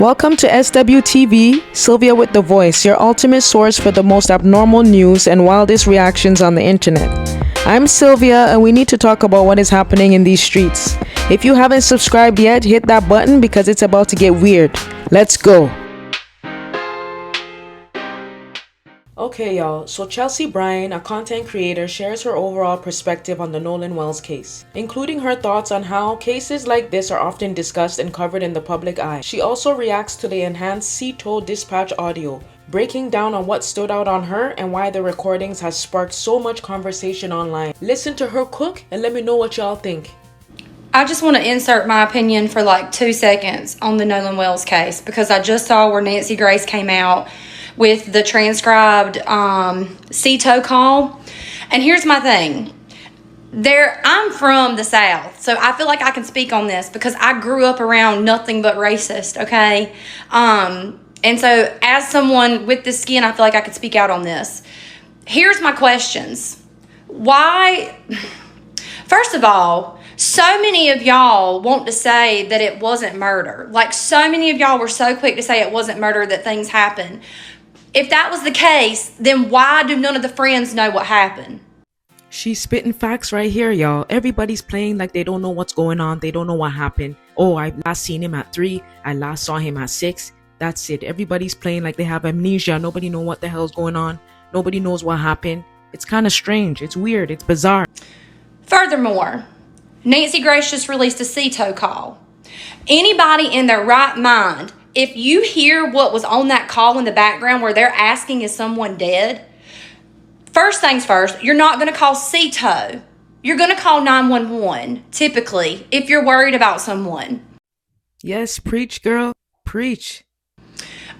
Welcome to SWTV, Sylvia with the Voice, your ultimate source for the most abnormal news and wildest reactions on the internet. I'm Sylvia, and we need to talk about what is happening in these streets. If you haven't subscribed yet, hit that button because it's about to get weird. Let's go. Okay, y'all, so Chelsea Brynn, a content creator, shares her overall perspective on the Nolan Wells case, including her thoughts on how cases like this are often discussed and covered in the public eye. She also reacts to the enhanced CTO dispatch audio, breaking down on what stood out on her and why the recordings has sparked so much conversation online. Listen to her cook and let me know what y'all think. I just want to insert my opinion for like 2 seconds on the Nolan Wells case because I just saw where Nancy Grace came out with the transcribed CTO call. And here's my thing. I'm from the South, so I feel like I can speak on this because I grew up around nothing but racist, okay? And so as someone with this skin, I feel like I could speak out on this. Here's my questions. Why? First of all, so many of y'all want to say that it wasn't murder. Like, so many of y'all were so quick to say it wasn't murder, that things happened. If that was the case, then why do none of the friends know what happened? She's spitting facts right here, y'all. Everybody's playing like they don't know what's going on. They don't know what happened. Oh, I last seen him at 3. I last saw him at 6. That's it. Everybody's playing like they have amnesia. Nobody know what the hell's going on. Nobody knows what happened. It's kind of strange. It's weird. It's bizarre. Furthermore, Nancy Grace just released a CTO call. Anybody in their right mind, if you hear what was on that call in the background where they're asking, is someone dead? First things first, you're not going to call CTO. You're going to call 911, typically, if you're worried about someone. Yes, preach, girl. Preach.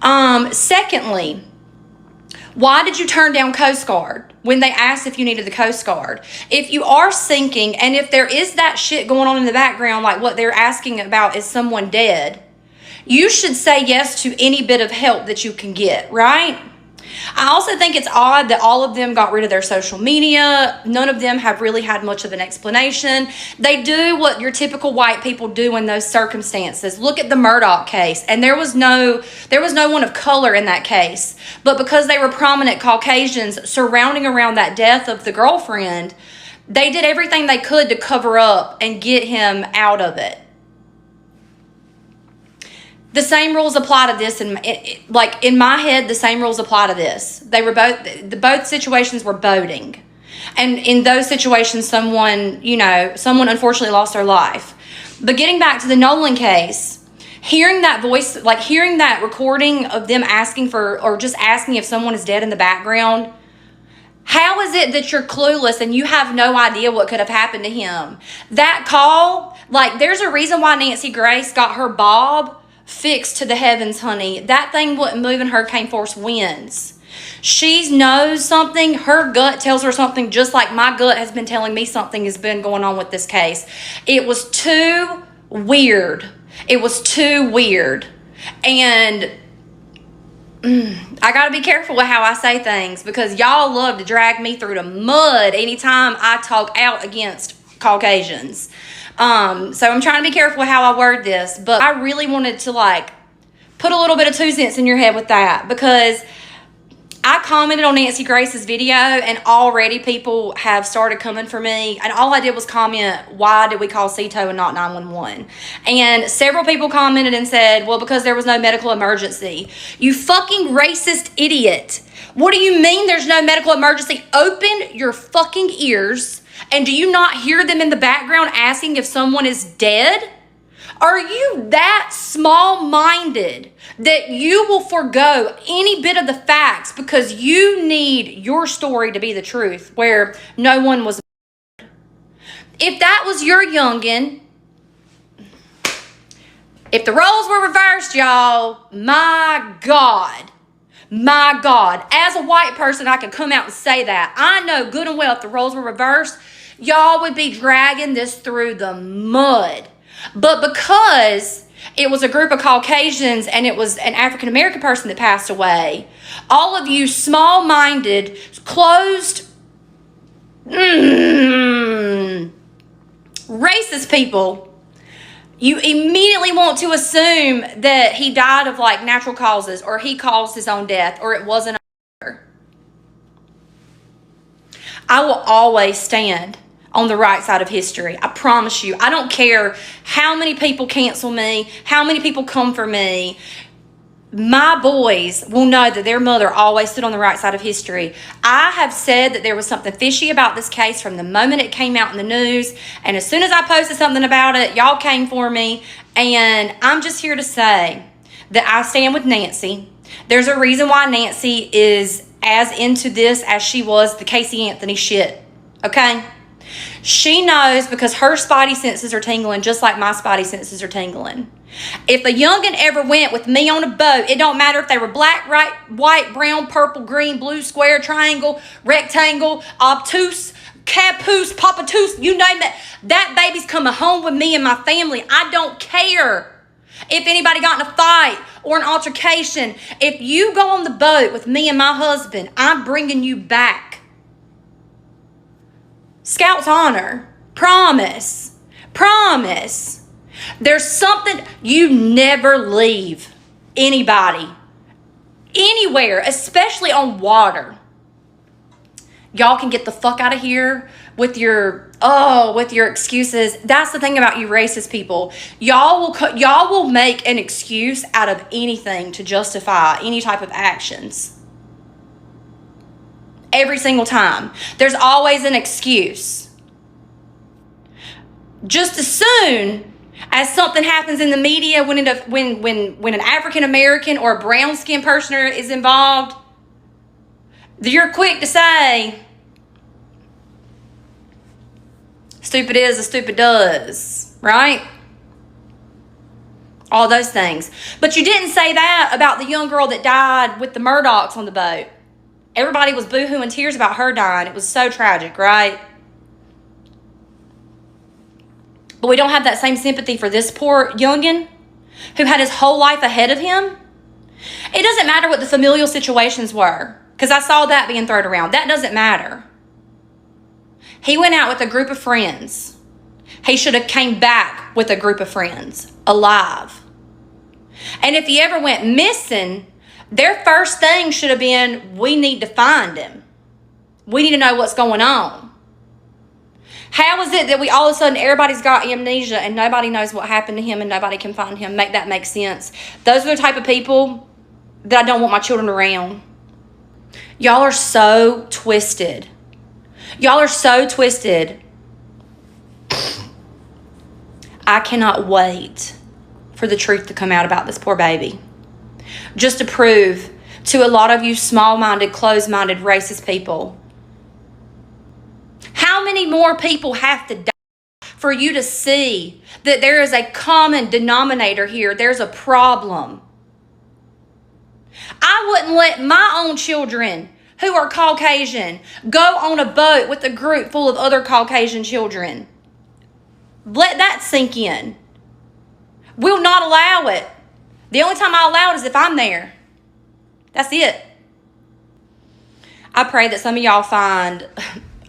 Secondly, why did you turn down Coast Guard when they asked if you needed the Coast Guard? If you are sinking and if there is that shit going on in the background, like what they're asking about, is someone dead, you should say yes to any bit of help that you can get, right? I also think it's odd that all of them got rid of their social media. None of them have really had much of an explanation. They do what your typical white people do in those circumstances. Look at the Murdoch case, and there was no one of color in that case. But because they were prominent Caucasians surrounding around that death of the girlfriend, they did everything they could to cover up and get him out of it. The same rules apply to this, and like in my head, the same rules apply to this. They were both situations were boating, and in those situations, someone unfortunately lost their life. But getting back to the Nolan case, hearing that voice, like hearing that recording of them asking for, or just asking if someone is dead in the background, how is it that you're clueless and you have no idea what could have happened to him? That call, like, there's a reason why Nancy Grace got her bob fixed to the heavens, honey. That thing wouldn't move in hurricane force winds. She knows something. Her gut tells her something, just like my gut has been telling me something has been going on with this case. It was too weird. It was too weird. And I got to be careful with how I say things because y'all love to drag me through the mud anytime I talk out against Caucasians. So I'm trying to be careful how I word this, but I really wanted to like put a little bit of 2 cents in your head with that because I commented on Nancy Grace's video and already people have started coming for me, and all I did was comment, why did we call CTO and not 911? And several people commented and said, well, because there was no medical emergency. You fucking racist idiot. What do you mean there's no medical emergency? Open your fucking ears. And do you not hear them in the background asking if someone is dead? Are you that small-minded that you will forego any bit of the facts because you need your story to be the truth where no one was murdered? If that was your youngin', if the roles were reversed, y'all, my God, as a white person, I could come out and say that. I know good and well if the roles were reversed, y'all would be dragging this through the mud. But because it was a group of Caucasians and it was an African-American person that passed away, all of you small-minded, closed, racist people, you immediately want to assume that he died of like natural causes, or he caused his own death, or it wasn't. I will always stand on the right side of history. I promise you. I don't care how many people cancel me, how many people come for me. My boys will know that their mother always stood on the right side of history. I have said that there was something fishy about this case from the moment it came out in the news. And as soon as I posted something about it, y'all came for me. And I'm just here to say that I stand with Nancy. There's a reason why Nancy is as into this as she was the Casey Anthony shit. Okay? She knows because her spidey senses are tingling just like my spidey senses are tingling. If a youngin' ever went with me on a boat, it don't matter if they were black, white, brown, purple, green, blue, square, triangle, rectangle, obtuse, caboose, papatoose, you name it. That baby's coming home with me and my family. I don't care if anybody got in a fight or an altercation. If you go on the boat with me and my husband, I'm bringing you back. Scout's honor. Promise. Promise. There's something, you never leave anybody, anywhere, especially on water. Y'all can get the fuck out of here with your excuses. That's the thing about you racist people. Y'all will make an excuse out of anything to justify any type of actions. Every single time. There's always an excuse. Just as soon as something happens in the media when an African American or a brown skinned person is involved, you're quick to say, stupid is as stupid does, right? All those things. But you didn't say that about the young girl that died with the Murdochs on the boat. Everybody was boohooing tears about her dying. It was so tragic, right? But we don't have that same sympathy for this poor youngin' who had his whole life ahead of him. It doesn't matter what the familial situations were, because I saw that being thrown around. That doesn't matter. He went out with a group of friends. He should have came back with a group of friends, alive. And if he ever went missing, their first thing should have been, we need to find him. We need to know what's going on. How is it that we all of a sudden, everybody's got amnesia and nobody knows what happened to him and nobody can find him? Make that make sense. Those are the type of people that I don't want my children around. Y'all are so twisted. Y'all are so twisted. I cannot wait for the truth to come out about this poor baby. Just to prove to a lot of you small-minded, closed-minded, racist people, how many more people have to die for you to see that there is a common denominator here? There's a problem. I wouldn't let my own children who are Caucasian go on a boat with a group full of other Caucasian children. Let that sink in. We'll not allow it. The only time I'll allow it is if I'm there. That's it. I pray that some of y'all find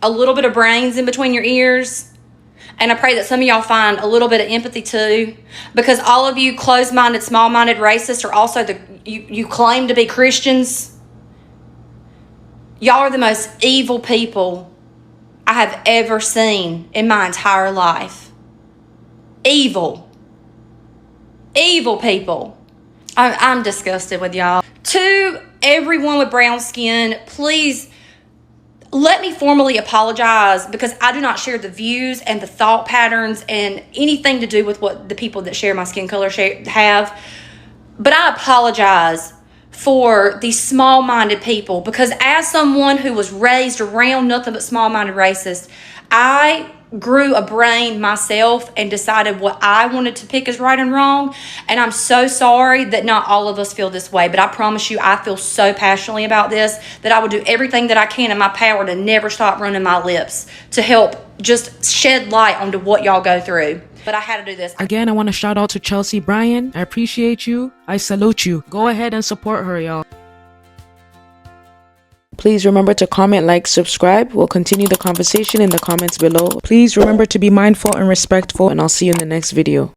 a little bit of brains in between your ears. And I pray that some of y'all find a little bit of empathy too. Because all of you closed-minded, small-minded racists are also you claim to be Christians. Y'all are the most evil people I have ever seen in my entire life. Evil. Evil people. I'm disgusted with y'all. To everyone with brown skin, please let me formally apologize, because I do not share the views and the thought patterns and anything to do with what the people that share my skin color have. But I apologize for these small-minded people, because as someone who was raised around nothing but small-minded racists, I grew a brain myself and decided what I wanted to pick as right and wrong. And I'm so sorry that not all of us feel this way, but I promise you I feel so passionately about this that I will do everything that I can in my power to never stop running my lips to help just shed light onto what y'all go through. But I had to do this. Again, I want to shout out to Chelsea Brynn. I appreciate you. I salute you. Go ahead and support her, y'all. Please remember to comment, like, subscribe. We'll continue the conversation in the comments below. Please remember to be mindful and respectful, and I'll see you in the next video.